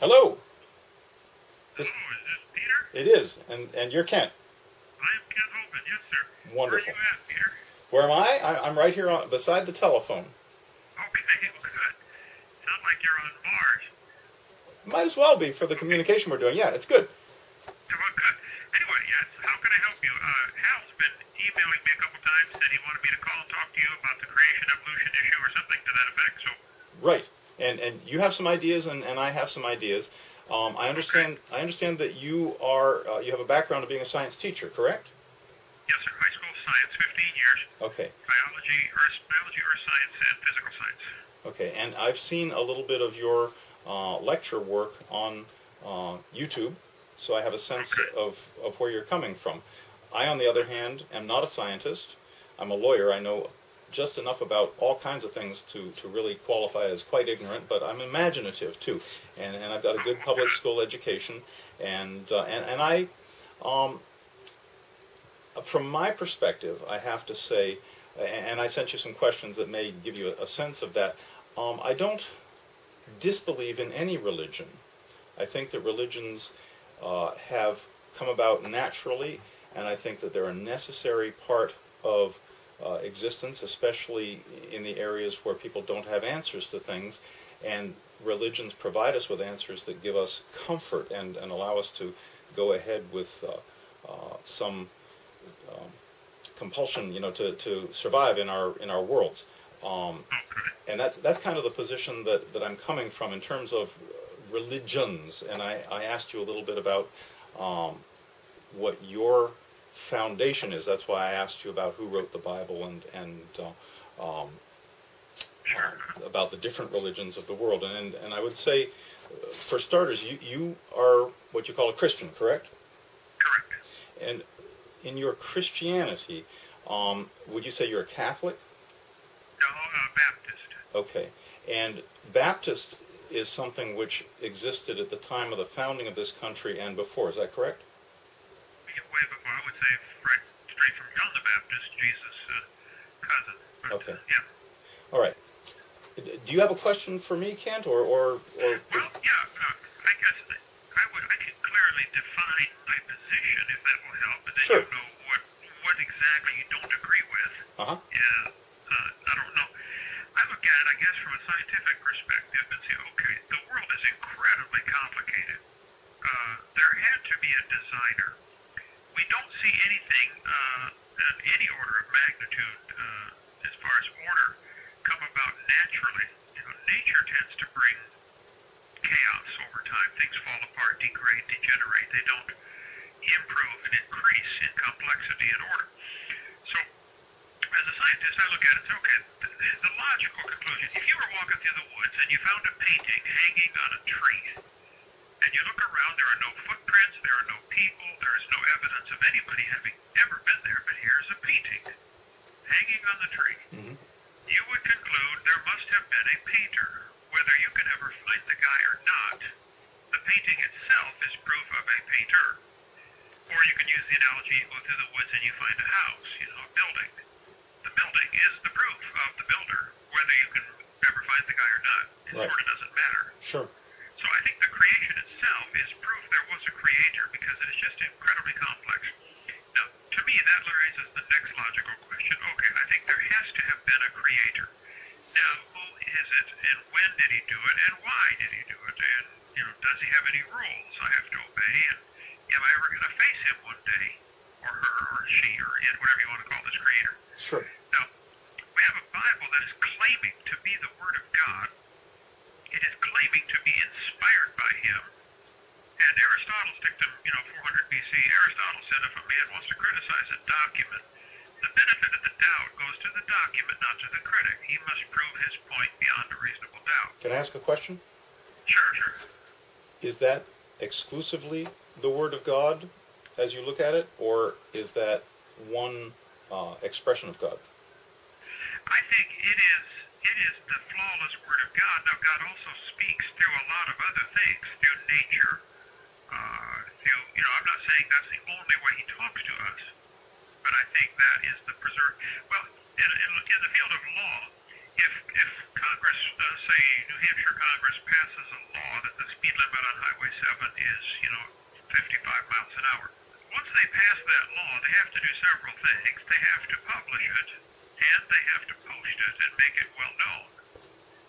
Hello. This, Hello, is this Peter? it is, and you're Kent. I am Kent Hovind, yes, sir. Where are Wonderful. you at, Peter? Where am I? I'm right here beside the telephone. Okay, good. Sound like you're on Mars. Might as well be for the communication we're doing. Yeah, it's good. Well, good. Anyway, yes, how can I help you? Hal's been emailing me a couple times, said he wanted me to call and talk to you about the creation evolution issue or something to that effect, so... Right. And you have some ideas, and I have some ideas. I understand. Okay. I understand that you are you have a background of being a science teacher, correct? Yes, sir. High school science, 15 years. Okay. Biology, earth science, and physical science. Okay. And I've seen a little bit of your lecture work on YouTube, so I have a sense of where you're coming from. I, on the other hand, am not a scientist. I'm a lawyer. I know just enough about all kinds of things to really qualify as quite ignorant, but I'm imaginative too, and I've got a good public school education, and I, from my perspective, I have to say, and I sent you some questions that may give you a sense of that. I don't disbelieve in any religion. I think that religions have come about naturally, and I think that they're a necessary part of existence, especially in the areas where people don't have answers to things, and religions provide us with answers that give us comfort and allow us to go ahead with some compulsion, to survive in our worlds. And that's kind of the position that I'm coming from in terms of religions. And I asked you a little bit about what your foundation is. That's why I asked you about who wrote the Bible and about the different religions of the world. And I would say, for starters, you are what you call a Christian, correct? Correct. And in your Christianity, would you say you're a Catholic? No, Baptist. Okay. And Baptist is something which existed at the time of the founding of this country and before. Is that correct? Way before, I would say, right straight from John the Baptist, Jesus' cousin. But, okay. Yeah. All right. Do you have a question for me, Kent, or? Well, yeah. I guess I can clearly define my position, if that will help, and then Sure. you know what exactly you don't agree with. Uh-huh. I don't know. I look at it, I guess, from a scientific perspective and say, okay, the world is incredibly complicated. There had to be a designer. We don't see anything in any order of magnitude as far as order come about naturally. Nature tends to bring chaos over time. Things fall apart, degrade, degenerate. They don't improve and increase in complexity and order. So, as a scientist, I look at it and say, okay, the logical conclusion, if you were walking through the woods and you found a painting hanging on a tree, and you look around, there are no footprints, there are no people, there is no evidence of anybody having ever been there, but here's a painting hanging on the tree. Mm-hmm. You would conclude there must have been a painter. Whether you can ever find the guy or not, the painting itself is proof of a painter. Or you can use the analogy, you go through the woods and you find a house, a building. The building is the proof of the builder. Whether you can ever find the guy or not, it Right. sort of doesn't matter. Sure. So I think the creation itself is proof there was a creator because it is just incredibly complex. Now, to me, that raises the next logical question. Okay, I think there has to have been a creator. Now, who is it, and when did he do it, and why did he do it, and does he have any rules I have to obey, and am I ever going to face him one day, or her, or she, or it, whatever you want to call this creator? Sure. Now, we have a Bible that is claiming to be the Word of God. It is claiming to be inspired by him. And Aristotle's dictum, 400 BC, Aristotle said if a man wants to criticize a document, the benefit of the doubt goes to the document, not to the critic. He must prove his point beyond a reasonable doubt. Can I ask a question? Sure. Is that exclusively the Word of God as you look at it, or is that one expression of God? I think it is the flawless Word of God. Now, God also speaks through a lot of other things, through nature, I'm not saying that's the only way he talks to us, but I think that is the preserve. Well, in the field of law, if Congress, say New Hampshire Congress passes a law that the speed limit on is, 55 miles an hour. Once they pass that law, they have to do several things. They have to publish it, and they have to post it and make it well known.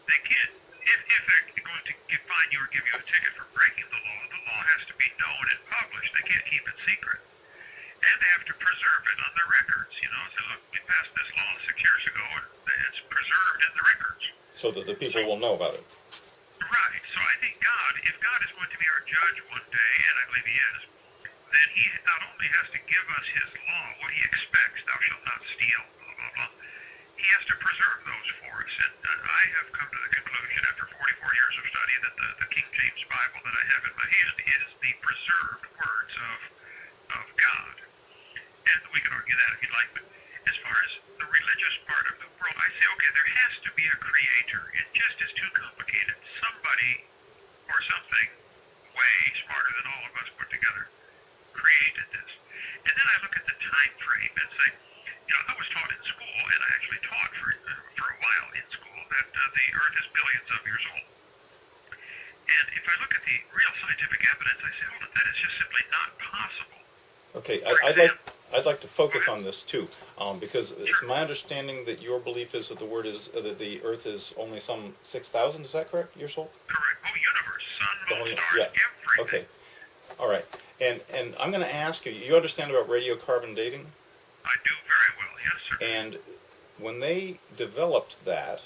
They can't, if they're going to fine you or give you a ticket for breaking the law has to be known and published. They can't keep it secret. And they have to preserve it on their records, So look, we passed this law 6 years ago, and it's preserved in the records. So that the people will know about it. Right. So I think if God is going to be our judge one day, and I believe He is, then He not only has to give us His law, what He expects, thou shalt not steal, blah, blah, blah, He has to preserve those for us. And I have come to the conclusion after 44 years of study that the King James Bible that I have in my hand is the preserved words of God. And we can argue that if you'd like, but as far as the religious part of the world, I say, okay, there has to be a creator. It just is too complicated. Somebody or something way smarter than all of us put together created this. And then I look at the time frame and say, I was taught in school, and I actually taught for a while in school, that the Earth is billions of years old. And if I look at the real scientific evidence, I say, hold on, that is just simply not possible. Okay, I'd like to focus on this too, because it's my understanding that your belief is that that the Earth is only some 6,000. Is that correct? Years old? Correct. Oh, universe, sun, moon, stars, everything. Okay. All right. And I'm going to ask you. You understand about radiocarbon dating? I do very well. Yes, sir. And when they developed that,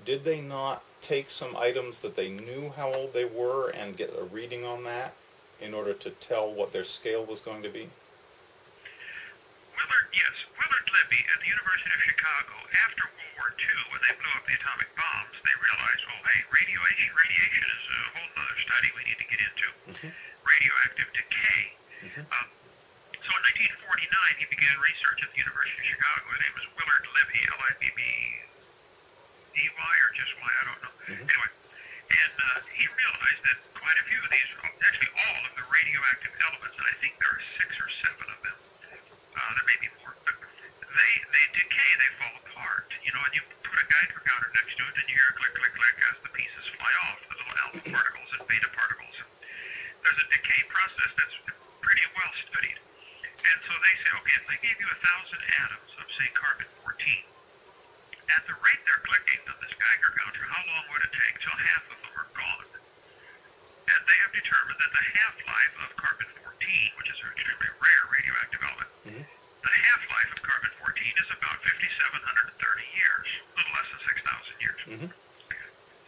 did they not take some items that they knew how old they were and get a reading on that in order to tell what their scale was going to be? Willard Libby at the University of Chicago, after World War II, when they blew up the atomic bombs, they realized, well, hey, radiation is a whole other study we need to get into. Mm-hmm. Radioactive decay. Mm-hmm. So in 1949, he began research at the University of Chicago. His name was Willard Libby, L-I-B-B-E-Y, or just Y, I don't know. Mm-hmm. Anyway, and he realized that quite a few of these, actually all of the radioactive elements, and I think there are 6 or 7 of them, there may be more, but they decay, they fall apart, and you put a Geiger counter next to it, and you hear click, click, click as the pieces fly off, the little alpha particles and beta particles. There's a decay process that's pretty well studied. And so they say, okay, if they gave you 1,000 atoms of, say, carbon-14, at the rate they're clicking on this Geiger counter, how long would it take till half of them are gone? And they have determined that the half-life of carbon-14, which is an extremely rare radioactive element, Mm-hmm. the half-life of carbon-14 is about 5,730 years, a little less than 6,000 years. Mm-hmm.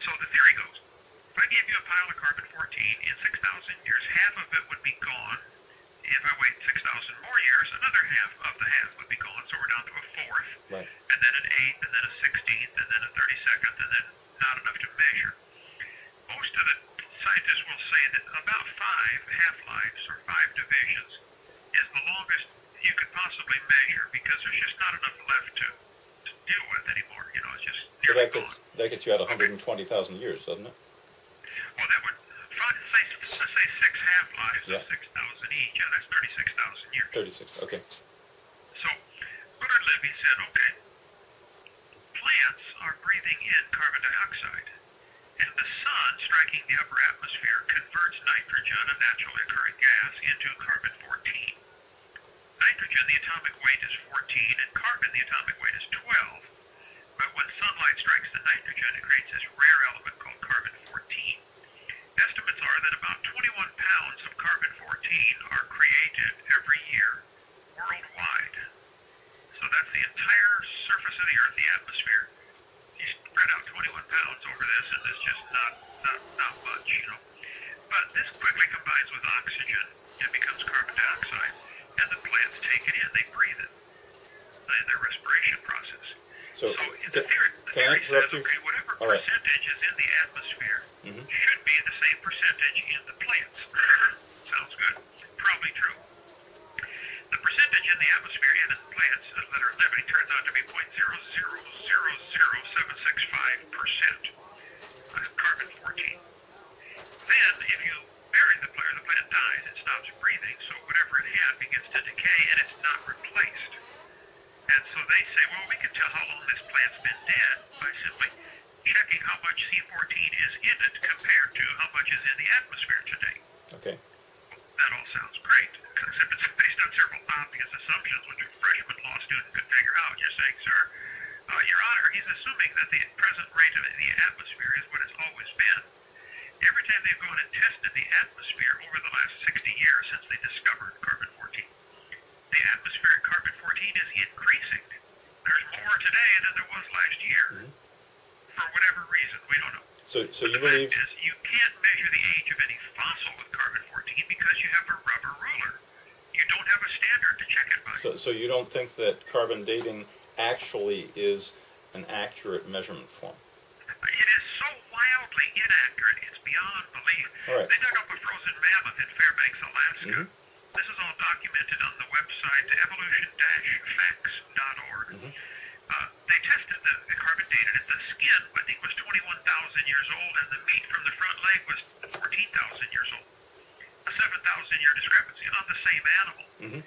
So the theory goes, if I gave you a pile of carbon-14, in 6,000 years, half of it would be gone. If I wait 6,000 more years, another half of the half would be gone, so we're down to a fourth, Right. and then an eighth, and then a 16th, and then a 32nd, and then not enough to measure. Most of the scientists will say that about 5 half-lives or 5 divisions is the longest you could possibly measure, because there's just not enough left to deal with anymore. It's just So nearly gone. that gets you at 120,000 years, doesn't it? Well, that would, let's say 6 half-lives Yeah. of 6,000 each. Yeah, that's 36,000 years. 36. Okay. So, Willard Libby said, okay, plants are breathing in carbon dioxide, and the sun striking the upper atmosphere converts nitrogen, a naturally occurring gas, into carbon-14. Nitrogen, the atomic weight is 14, and carbon, the atomic weight is 12. But when sunlight strikes the nitrogen, it creates this rare element called carbon-14. Estimates are that about 21 pounds of carbon-14 are created every year worldwide. So that's the entire surface of the Earth, the atmosphere. You spread out 21 pounds over this, and it's just not much, But this quickly combines with oxygen and becomes carbon dioxide. And the plants take it in, they breathe it in their respiration process. So the theory says, okay, whatever All right. percentage is in the atmosphere Mm-hmm. should be the same percentage in the plants. Sounds good. Probably true. The percentage in the atmosphere and in the plants that are living turns out to be 0.0000765% carbon-14. Then, if you bury the plant dies, it stops breathing, so whatever it had begins to decay, and it's not replaced. And so they say, well, we can tell how long this plant's been dead by simply checking how much C14 is in it compared to how much is in the atmosphere today. Okay. That all sounds great, except it's based on several obvious assumptions which a freshman law student could figure out. You're saying, sir, Your Honor, he's assuming that the present rate of the atmosphere is what it's always been. Every time they've gone and tested the atmosphere over the last 60 years since they discovered carbon-14, the atmospheric carbon-14 is increasing. There's more today than there was last year. Mm-hmm. For whatever reason, we don't know. So you the believe... fact is, you can't measure the age of any fossil with carbon-14 because you have a rubber ruler. You don't have a standard to check it by. So you don't think that carbon dating actually is an accurate measurement form? It is so wildly inaccurate, it's beyond belief. All right. They dug up a frozen mammoth in Fairbanks, Alaska. Mm-hmm. This is all documented on the website evolution-facts.org. Mm-hmm. They tested the carbon dated it. The skin, I think, was 21,000 years old, and the meat from the front leg was 14,000 years old. A 7,000-year discrepancy on the same animal. Mm-hmm.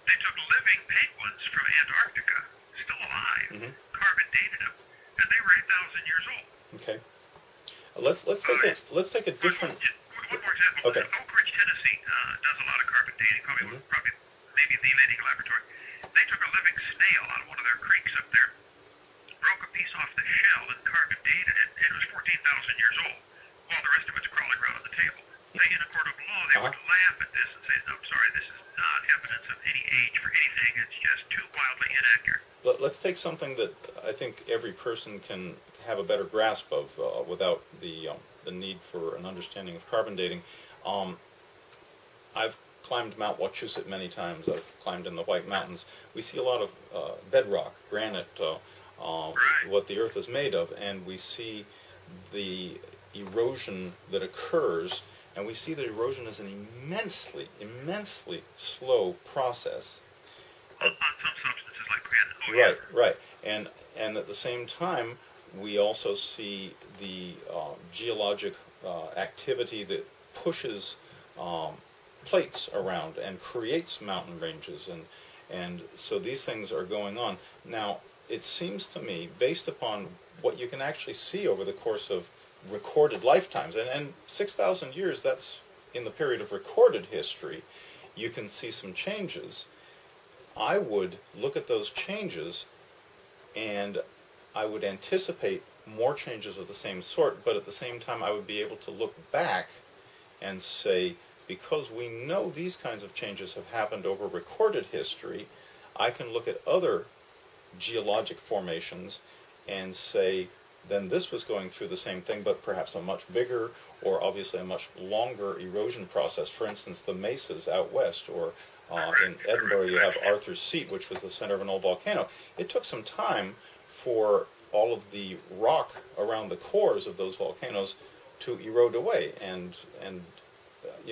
They took living penguins from Antarctica, still alive, mm-hmm. carbon dated them, and they were 8,000 years old. Okay. Let's take a different. One more example. Okay. Oak Ridge, Tennessee does a lot of carbon dating. Probably maybe the leading laboratory. They took a living snail out of one of their creeks up there, broke a piece off the shell, and carbon dated it. It was 14,000 years old, while the rest of it's crawling around on the table. Say in a court of law, they would laugh at this and say, "I'm sorry, this is not evidence of any age for anything. It's just too wildly inaccurate." Let's take something that I think every person can have a better grasp of without the need for an understanding of carbon dating. I've climbed Mount Wachusett many times. I've climbed in the White Mountains. We see a lot of bedrock, granite, what the Earth is made of, and we see the erosion that occurs, and we see that erosion is an immensely slow process. On some substances like granite. Right. And at the same time, we also see the geologic activity that pushes plates around and creates mountain ranges, and so these things are going on. Now, it seems to me, based upon what you can actually see over the course of recorded lifetimes, and 6,000 years, that's in the period of recorded history, you can see some changes. I would look at those changes, and I would anticipate more changes of the same sort, but at the same time I would be able to look back and say, because we know these kinds of changes have happened over recorded history, I can look at other geologic formations and say, then this was going through the same thing, but perhaps a much bigger or obviously a much longer erosion process. For instance, the mesas out west, or in Edinburgh you have Arthur's Seat, which was the center of an old volcano. It took some time for all of the rock around the cores of those volcanoes to erode away, and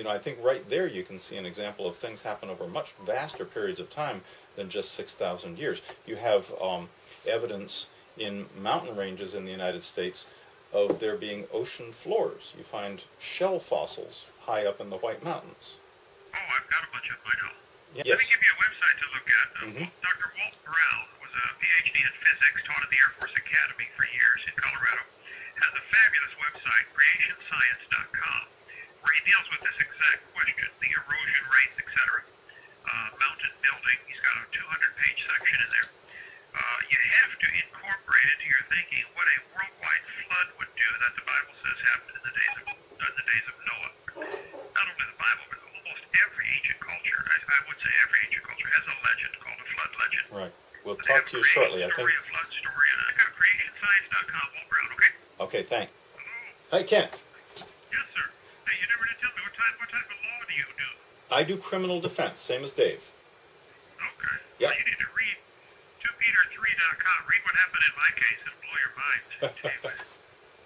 I think right there you can see an example of things happen over much vaster periods of time than just 6,000 years. You have evidence in mountain ranges in the United States of there being ocean floors. You find shell fossils high up in the White Mountains. Oh, I've got a bunch of them, I know. Yes. Let me give you a website to look at. Dr. Walt Brown was a PhD in physics, taught at the Air Force Academy for years in Colorado. Has a fabulous website, creationscience.com, where he deals with this exact question, the erosion rates, etc. Mountain building. He's got a 200-page section in there. You have to incorporate into your thinking what a worldwide flood would do that the Bible says happened in the days of Noah. Not only the Bible, but almost every ancient culture, I would say every ancient culture, has a legend called a flood legend. Right. We'll talk to you shortly, I think. A flood story, and I got creationscience.com, Walt Brown, okay? Okay, thanks. Hello? Hey, Kent. Yes, sir. Hey, you never did tell me what type of law do you do? I do criminal defense, same as Dave. Okay. Yeah. Well, you need to read 2peter3.com. Read what happened in my case and blow your mind.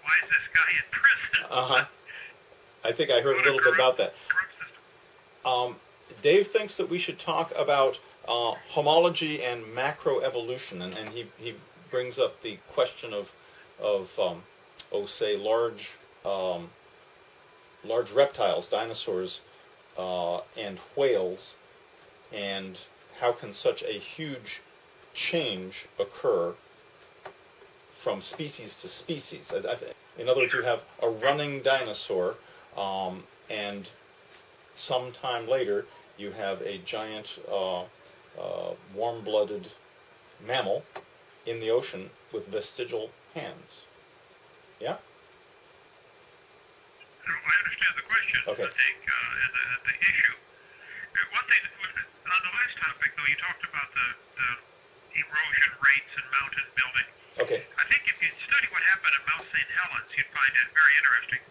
Why is this guy in prison? I think I heard a little bit about that. Dave thinks that we should talk about homology and macroevolution, and he brings up the question of say large reptiles, dinosaurs, and whales, and how can such a huge change occur from species to species. In other words, you have a running dinosaur, and sometime later you have a giant warm-blooded mammal in the ocean with vestigial hands. Yeah? I understand the question, Okay. I think, and the issue. One thing, on the last topic, though, you talked about the erosion rates and mountain building. Okay. I think if you study what happened at Mount St. Helens, you'd find it very interesting.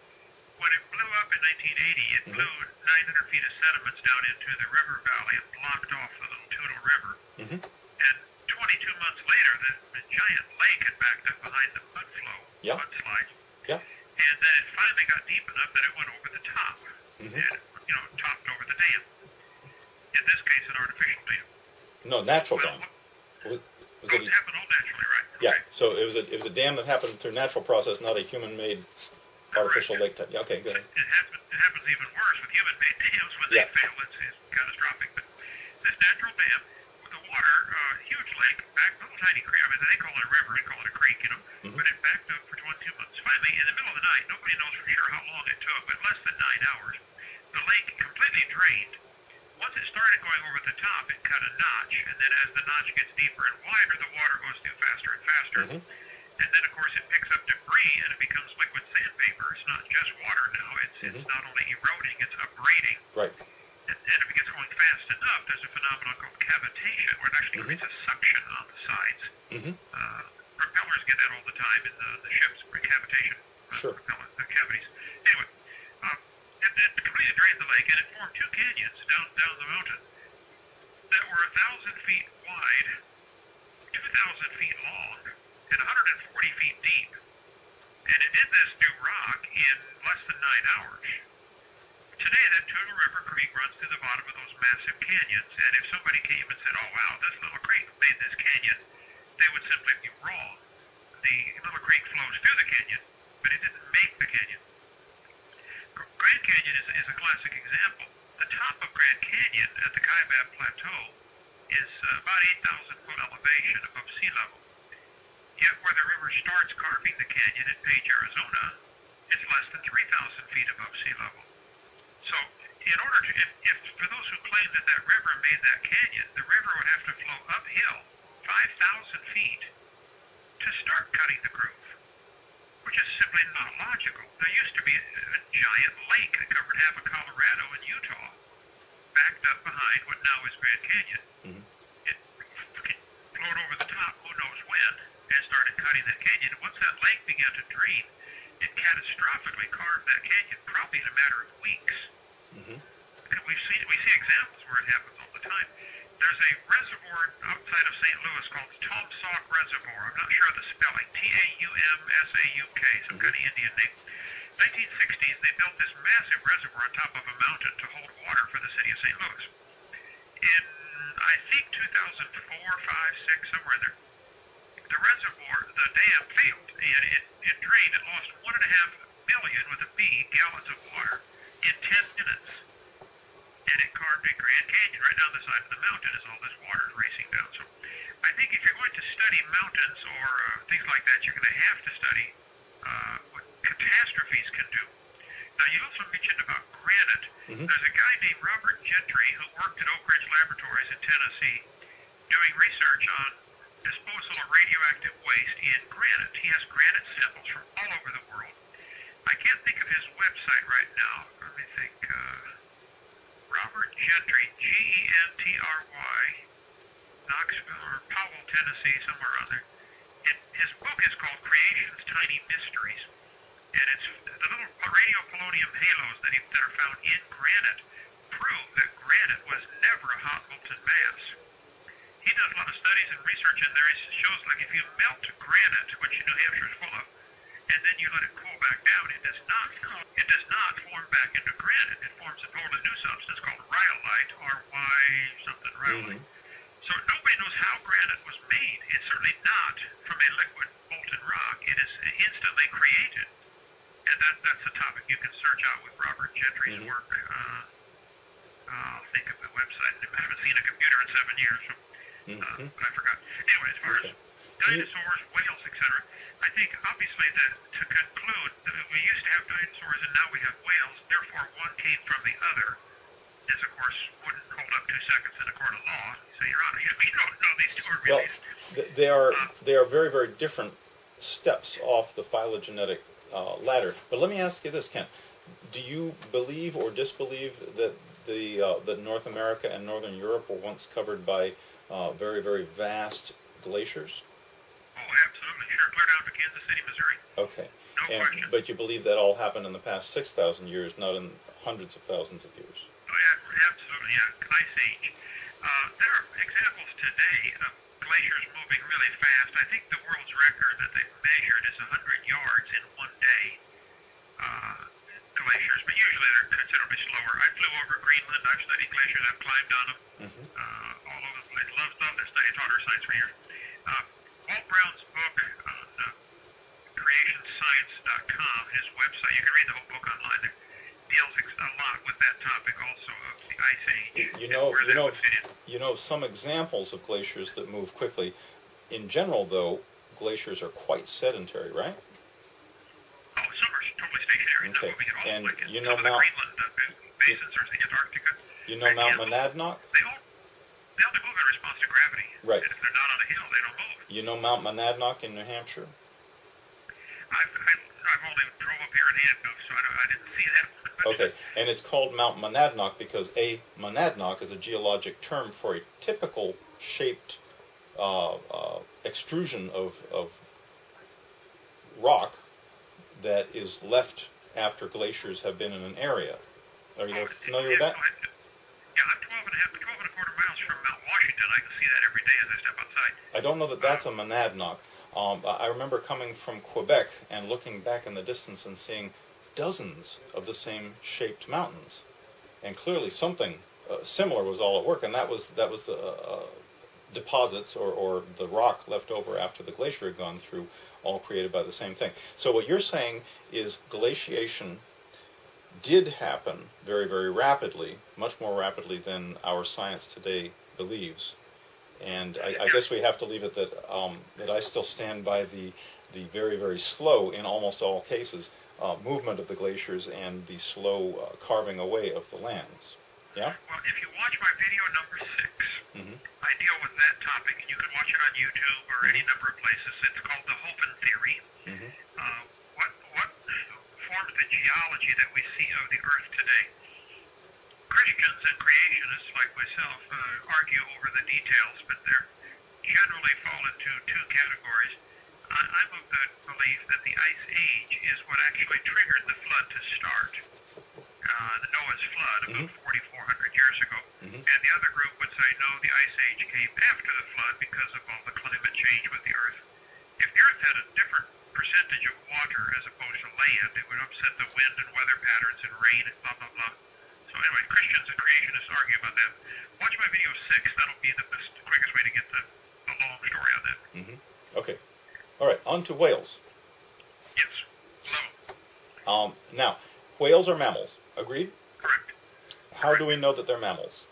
When it blew up in 1980, it blew 900 feet of sediments down into the river valley and blocked off the little Toutle River. And 22 months later, the giant lake had backed up behind the mud flow, mudslides. Yeah. And then it finally got deep enough that it went over the top, and topped over the dam. In this case, an artificial dam. No, natural dam. It happened all naturally, right? Yeah. Okay. So it was a dam that happened through natural process, not a human-made artificial lake type. Yeah. Okay. Good. It happens even worse with human-made dams. When they fail, it's catastrophic. But this natural dam, with the water, huge lake, little tiny creek. I mean, they call it a river, we call it a creek, But it backed up for 22 months. Finally, in the middle of the night, nobody knows for sure how long it took, but less than 9 hours, the lake completely drained. Once it started going over the top, it cut a notch, and then as the notch gets deeper and wider, the water goes through faster and faster. And then, of course, it picks up debris, and it becomes liquid sandpaper. It's not just water now. It's not only eroding, it's abrading. Right. And if it gets going fast enough, there's a phenomenon called cavitation, where it actually creates a suction on the sides. Propellers get that all the time in the ships, cavitation. Sure. The cavities. Anyway, it completely drained the lake, and it formed two canyons down the mountain that were 1,000 feet wide, 2,000 feet long, and 140 feet deep. And it did this through rock in less than 9 hours. Today, that Toutle River Creek runs through the bottom of those massive canyons, and if somebody came and said, oh wow, this little creek made this canyon, they would simply be wrong. The little creek flows through the canyon, but it didn't make the canyon. Grand Canyon is a classic example. The top of Grand Canyon at the Kaibab Plateau is about 8,000 foot elevation above sea level. Yet where the river starts carving the canyon in Page, Arizona, it's less than 3,000 feet above sea level. So in order to, if for those who claim that that river made that canyon, the river would have to flow uphill 5,000 feet to start cutting the groove, which is simply not logical. There used to be a giant lake that covered half of Colorado and Utah, backed up behind what now is Grand Canyon. It flowed over the top, who knows when, and started cutting that canyon. And once that lake began to drain, it catastrophically carved that canyon, probably in a matter of weeks. And we see examples where it happens all the time. There's a reservoir outside of St. Louis called Tomsauk Reservoir. I'm not sure of the spelling. Taumsauk, some kind of Indian name. 1960s, they built this massive reservoir on top of a mountain to hold water for the city of St. Louis. In, I think, 2004, 5, 6, somewhere in there, the reservoir, the dam failed, and it drained. It lost 1.5 billion, with a B, gallons of water in 10 minutes. And it carved a Grand Canyon right down the side of the mountain as all this water is racing down. So I think if you're going to study mountains or things like that, you're going to have to study what catastrophes can do. Now, you also mentioned about granite. There's a guy named Robert Gentry who worked at Oak Ridge Laboratories in Tennessee doing research on disposal of radioactive waste in granite. He has granite samples from all over the world. I can't think of his website right now. Let me think. Robert Gentry, Gentry, Knoxville or Powell, Tennessee, somewhere around there. His book is called Creation's Tiny Mysteries, and it's the little radiopolonium halos that are found in granite prove that granite was never a hot molten mass. He does a lot of studies and research in there. He shows, like, if you melt granite, which New Hampshire is full of, and then you let it cool back down, it does not form back into granite. It forms a totally new substance called rhyolite, R-Y something, rhyolite. So nobody knows how granite was made. It's certainly not from a liquid molten rock. It is instantly created. And that's a topic you can search out with Robert Gentry's work. I'll think of the website. I haven't seen a computer in 7 years, so, but I forgot. Anyway, as far as dinosaurs, whales, etc. I think obviously to conclude, we used to have dinosaurs and now we have whales, therefore one came from the other. This, of course, wouldn't hold up 2 seconds in a court of law. So, Your Honor, you don't know these two are related. Well, they are very, very different steps off the phylogenetic ladder. But let me ask you this, Kent. Do you believe or disbelieve that that North America and Northern Europe were once covered by very, very vast glaciers? Oh, absolutely. Sure. Clear down to Kansas City, Missouri. Okay. No question. But you believe that all happened in the past 6,000 years, not in hundreds of thousands of years? Oh, yeah, absolutely, yeah. Ice Age. There are examples today of glaciers moving really fast. I think the world's record that they've measured is 100 yards in one day. Glaciers, but usually they're considerably slower. I flew over Greenland. I've studied glaciers. I've climbed on them all over the place. Love to study water science for years. Walt Brown's book on creationscience.com, his website, you can read the whole book online. There deals a lot with that topic also of the Ice Age. You know some examples of glaciers that move quickly. In general, though, glaciers are quite sedentary, right? Oh, some are totally stationary, not moving at all. And like you know some of the Greenland basins or the Antarctica. You know Mount Monadnock? They only move in response to gravity. Right. And if they're not on a hill, they don't move. You know Mount Monadnock in New Hampshire? I've only drove up here in handcuffs, so I didn't see that one. Okay, and it's called Mount Monadnock because a monadnock is a geologic term for a typical shaped extrusion of rock that is left after glaciers have been in an area. Are you familiar with that? Yeah, I'm 12 and a quarter miles from Mount Washington. I can see that every day as I step outside. I don't know that that's a monadnock. I remember coming from Quebec and looking back in the distance and seeing dozens of the same shaped mountains, and clearly something similar was all at work, and that was deposits or the rock left over after the glacier had gone through, all created by the same thing. So what you're saying is glaciation did happen very, very rapidly, much more rapidly than our science today believes. And I guess we have to leave it that I still stand by the very, very slow, in almost all cases, movement of the glaciers and the slow carving away of the lands. Yeah? Well, if you watch my video number 6, I deal with that topic, and you can watch it on YouTube or any number of places. It's called the Hovind theory. What forms the geology that we see of the Earth today? Christians and creationists like myself argue over the details, but they generally fall into 2 categories. I'm of the belief that the Ice Age is what actually triggered the flood to start. The Noah's flood about 4,400 years ago. And the other group would say, no, the Ice Age came after the flood because of all the climate change with the Earth. If the Earth had a different percentage of water as opposed to land, it would upset the wind and weather patterns and rain and blah, blah, blah. So anyway, Christians and creationists argue about that. Watch my video 6. That'll be the quickest way to get the long story on that. Okay. All right, on to whales. Yes. Hello. Now, whales are mammals. Agreed? Correct. How do we know that they're mammals?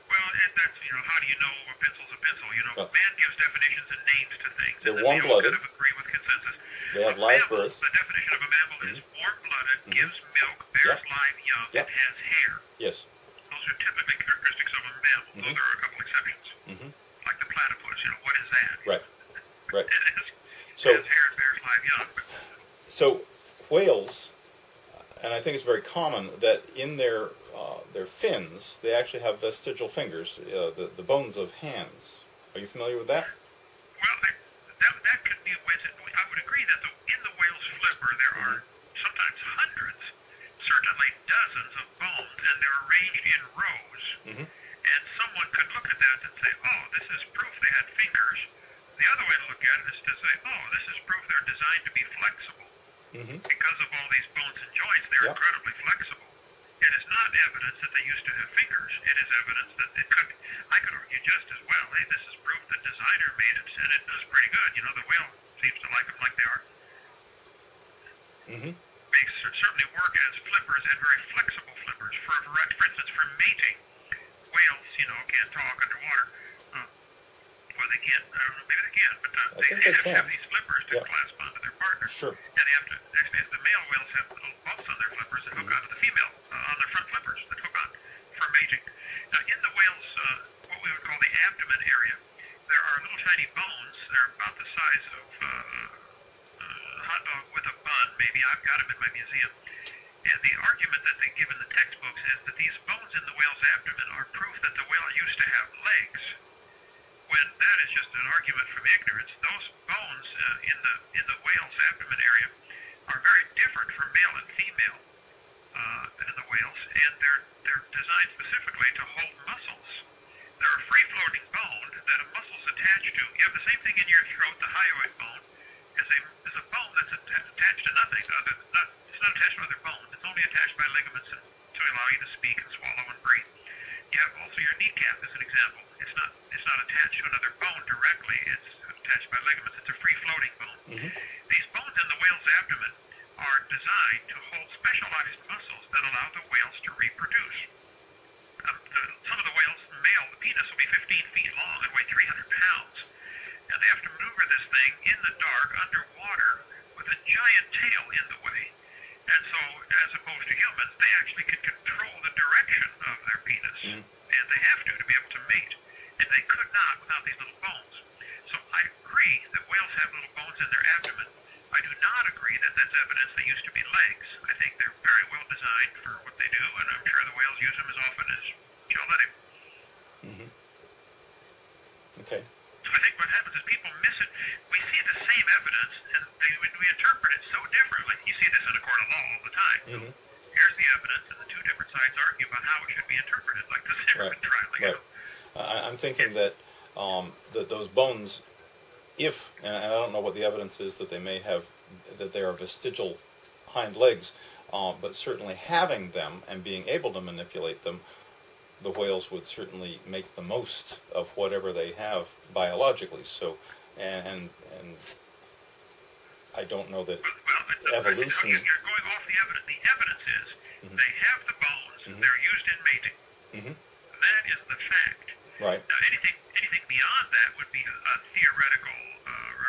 Well, that's, how do you know a pencil's a pencil? Man gives definitions and names to things. They're warm-blooded. We all kind of agree with consensus. They have live birth. The definition of a mammal is warm-blooded, gives milk, bears live young, and has hair. Yes. Those are typically characteristics of a mammal. Though there are a couple exceptions. Like the platypus, what is that? Right. Right. It has hair and bears live young. So whales, and I think it's very common that in their fins they actually have vestigial fingers, the bones of hands. Are you familiar with that? Well, that could be a way. I would agree that in the whale's flipper there are sometimes hundreds, certainly dozens of bones, and they're arranged in rows. And someone could look at that and say, oh, this is proof they had fingers. The other way to look at it is to say, oh, this is proof they're designed to be flexible. Because of all these bones and joints, they're incredibly flexible. It is not evidence that they used to have fingers. It is evidence that I could argue just as well, hey, this is proof the designer made it, and it does pretty good. The whale seems to like them like they are. They certainly work as flippers and very flexible flippers. For instance, for mating, whales, can't talk underwater. For they can't. I don't know, maybe they can, but I think they have to can. have these flippers to Yeah. clasp onto their partner. Sure. And they have to, actually, the male whales have little bumps on their flippers that hook onto the female, on their front flippers that hook on for mating. Now, in the whale's, what we would call the abdomen area, there are little tiny bones. They're about the size of a hot dog with a bun, maybe. I've got them in my museum. And the argument that they give in the textbooks is that these bones in the whale's abdomen are proof that the whale used to have legs, when that is just an argument from ignorance. Those bones in the whale's abdomen area are very different from male and female in the whales, and they're designed specifically to hold muscles. They're a free-floating bone that a muscle's attached to. You have the same thing in your throat. The hyoid bone is a bone that's attached to nothing other than it's not attached to other bones. It's only attached by ligaments to allow you to speak and swallow and breathe. You have also your kneecap as an example. It's not attached to another bone directly. It's attached by ligaments. It's a free-floating bone. Mm-hmm. These bones in the whale's abdomen are designed to hold specialized muscles that allow the whales to reproduce. Some of the whales, the penis will be 15 feet long and weigh 300 pounds. And they have to maneuver this thing in the dark, underwater, with a giant tail in the way. And so, as opposed to humans, they actually can control the direction of their penis. And they have to be able to mate. And they could not without these little bones. So I agree that whales have little bones in their abdomen. I do not agree that that's evidence they used to be legs. I think they're very well designed for what they do, and I'm sure the whales use them as often as you'll let him. Mm-hmm. Okay. So I think what happens is people miss it. We see the same evidence, and we interpret it so differently. You see this in a court of law all the time. Mm-hmm. Here's the evidence, and the two different sides argue about how it should be interpreted, like the Zimmerman trial. Right. I'm thinking that those bones, and I don't know what the evidence is that they may have, that they are vestigial hind legs, but certainly having them and being able to manipulate them, the whales would certainly make the most of whatever they have biologically. So, and I don't know that evolution. You're going off the evidence. The evidence is they have the bones. They're used in mating. That is the fact. Right. Now, anything beyond that would be a theoretical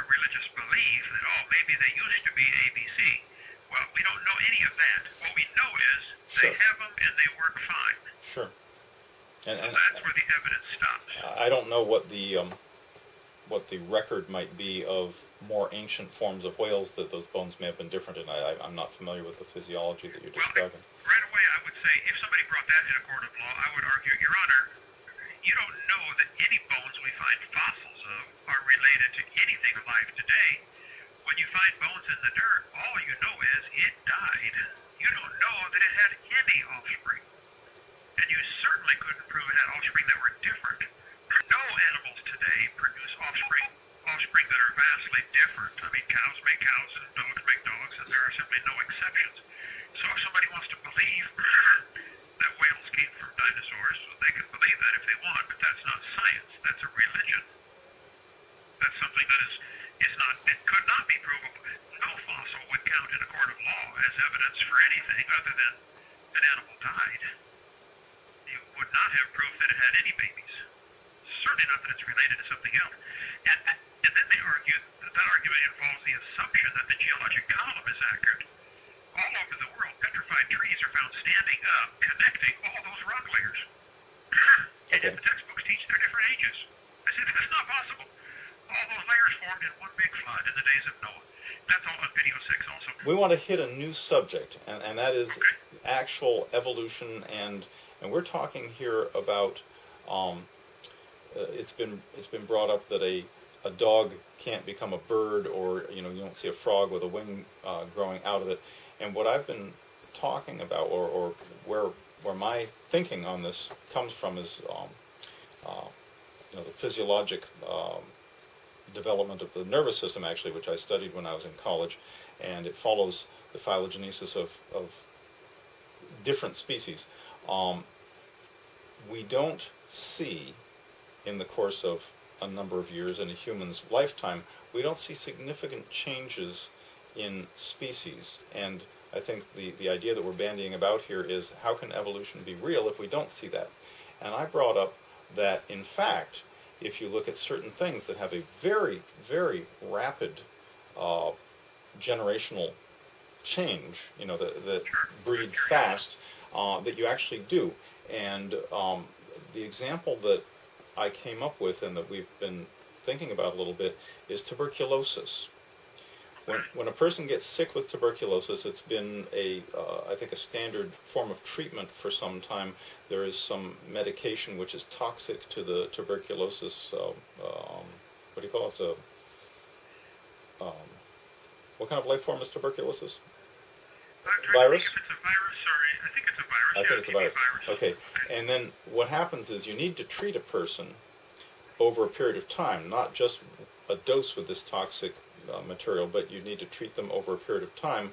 religious belief that, maybe they used to be ABC. Well, we don't know any of that. What we know is they have them and they work fine. Sure. And that's where the evidence stops. I don't know what the record might be of more ancient forms of whales that those bones may have been different in. I'm not familiar with the physiology that you're describing. Right away, I would say, if somebody brought that in a court of law, I would argue, Your Honor, you don't know that any bones we find fossils of are related to anything alive today. When you find bones in the dirt, all you know is it died. You don't know that it had any offspring. And you certainly couldn't prove it had offspring that were different. No animals today produce offspring that are vastly different. I mean, cows make cows and dogs make dogs, and there are simply no exceptions. So if somebody wants to believe that whales came from dinosaurs, they can believe that if they want, but that's not science. That's a religion. That's something that it could not be provable. No fossil would count in a court of law as evidence for anything other than an animal died. You would not have proof that it had any babies. Certainly not that it's related to something else. And then they argue that argument involves the assumption that the geologic column is accurate. All over the world, petrified trees are found standing up, connecting all those rock layers. And yet the textbooks teach they're different ages. I said, that's not possible. All those layers formed in one big flood in the days of Noah. That's all on video 6 also. We want to hit a new subject, and that is actual evolution, and we're talking here about it's been brought up that a dog can't become a bird, or you don't see a frog with a wing growing out of it. And what I've been talking about, or where my thinking on this comes from, is the physiologic development of the nervous system, actually, which I studied when I was in college, and it follows the phylogenesis of different species. We don't see, in the course of a number of years in a human's lifetime, we don't see significant changes in species. And I think the idea that we're bandying about here is, how can evolution be real if we don't see that? And I brought up that, in fact, if you look at certain things that have a very, very rapid generational change, that breed fast, that you actually do. And the example that I came up with and that we've been thinking about a little bit is tuberculosis. When a person gets sick with tuberculosis, it's been I think a standard form of treatment for some time. There is some medication which is toxic to the tuberculosis. What do you call it? What kind of life form is tuberculosis? Virus? If it's a virus, sorry. I think it's a virus. I think it's a virus. Okay. And then what happens is you need to treat a person over a period of time, not just a dose with this toxic material, but you need to treat them over a period of time.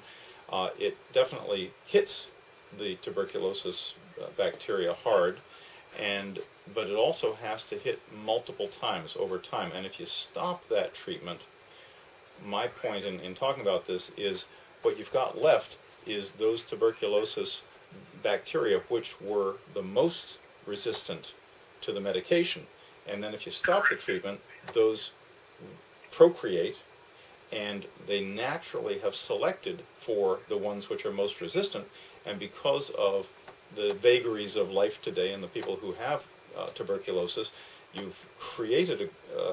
It definitely hits the tuberculosis bacteria hard, but it also has to hit multiple times over time. And if you stop that treatment, my point in talking about this is what you've got left is those tuberculosis bacteria which were the most resistant to the medication. And then if you stop the treatment, those procreate, and they naturally have selected for the ones which are most resistant. And because of the vagaries of life today and the people who have tuberculosis, you've created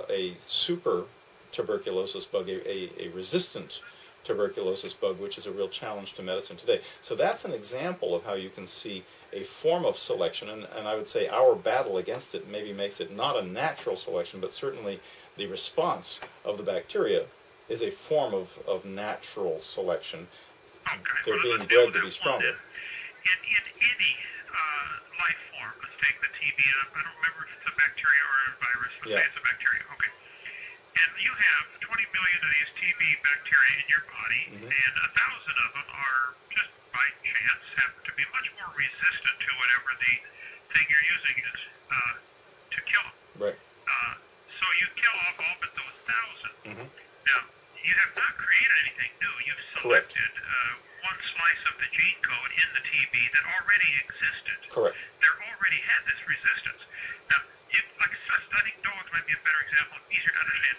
a super tuberculosis bug, a resistant tuberculosis bug, which is a real challenge to medicine today. So that's an example of how you can see a form of selection, and I would say our battle against it maybe makes it not a natural selection, but certainly the response of the bacteria is a form of natural selection. Okay. They're being bred to be stronger. In any life form, let's take the TB, I don't remember if it's a bacteria or a virus, let's say it's a bacteria, okay. And you have 20 million of these TB bacteria in your body, and 1,000 of them are, just by chance, happen to be much more resistant to whatever the thing you're using is to kill them. Right. So you kill off all but those 1,000. Now, you have not created anything new. You've selected one slice of the gene code in the TB that already existed. Correct. They already had this resistance. Now, like I think dogs might be a better example, easier to understand.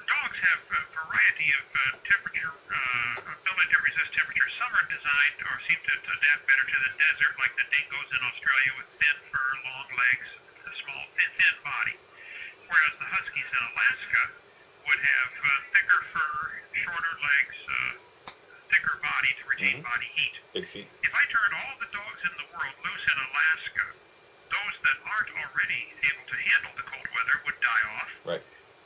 Dogs have a variety of temperature, ability to resist temperature. Some are designed or seem to adapt better to the desert, like the dingoes in Australia with thin fur, long legs, a small, thin body. Whereas the huskies in Alaska would have thicker fur, shorter legs, thicker body to retain body heat. Big feet. If I turned all the dogs in the world loose in Alaska, those that aren't already able to handle the cold weather would die off. Right.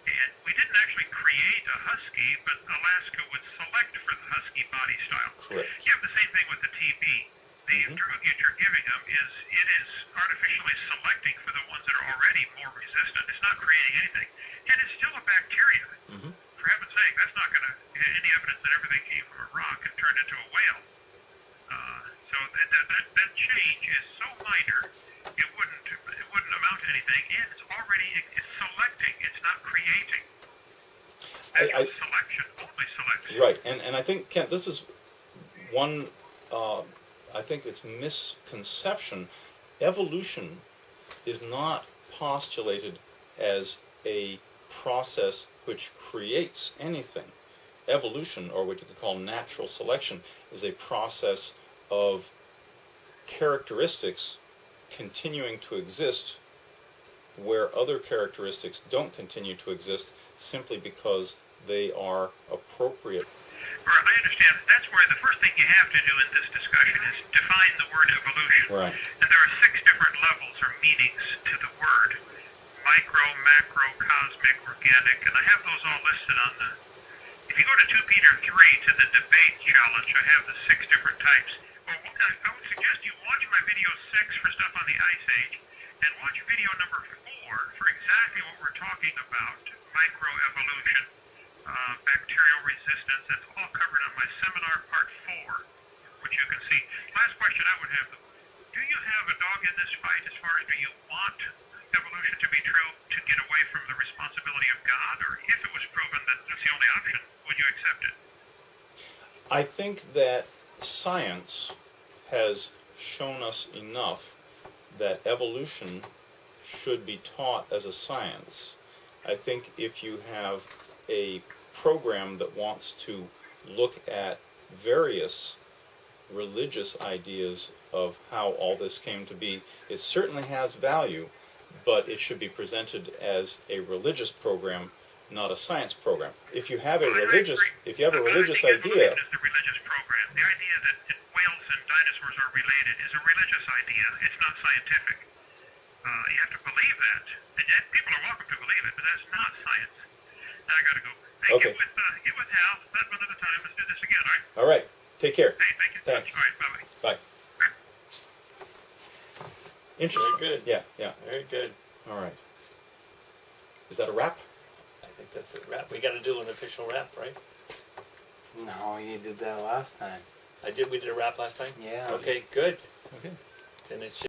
And we didn't actually create a husky, but Alaska would select for the husky body style. Correct. You have the same thing with the TB. The drug that you're giving them is artificially selecting for the ones that are already more resistant. It's not creating anything. And it's still a bacteria. For heaven's sake, that's not going to any evidence that everything came from a rock and turned into a whale. So that change is so minor, it wouldn't amount to anything. And it's selecting. It's not creating. Selection, only selection. Right, and I think, Kent, this is one, I think it's misconception. Evolution is not postulated as a process which creates anything. Evolution, or what you could call natural selection, is a process of characteristics continuing to exist where other characteristics don't continue to exist simply because they are appropriate. I understand. That's where the first thing you have to do in this discussion is define the word evolution. Right. And there are 6 different levels or meanings to the word. Micro, macro, cosmic, organic, and I have those all listed on the... If you go to 2 Peter 3 to the debate challenge, I have the 6 different types. Well, I would suggest you watch my video 6 for stuff on the Ice Age, and watch video number 4 for exactly what we're talking about, microevolution, bacterial resistance. That's all covered on my seminar part 4, which you can see. Last question I would have, do you have a dog in this fight as far as do you want evolution to be true to get away from the responsibility of God, or if it was proven that that's the only option, would you accept it? I think that science has shown us enough that evolution should be taught as a science. I think if you have a program that wants to look at various religious ideas of how all this came to be, it certainly has value, but it should be presented as a religious program, not a science program. If you have a religious, if you have a religious idea, is the religious program. The idea that whales and dinosaurs are related is a religious idea. It's not scientific. You have to believe that. And yet people are welcome to believe it, but that's not science. Now I got to go. Hey, Okay. Get with Hal. Let one at a time. Let's do this again, all right? all right, take care. Hey, thank you so much. Thanks. All right, bye-bye. Bye. Interesting. Very good. Yeah, yeah. Very good. All right. Is that a wrap? I think that's a wrap. We got to do an official wrap, right? No, you did that last time. We did a wrap last time? Yeah. Okay, good. Okay. Then it's just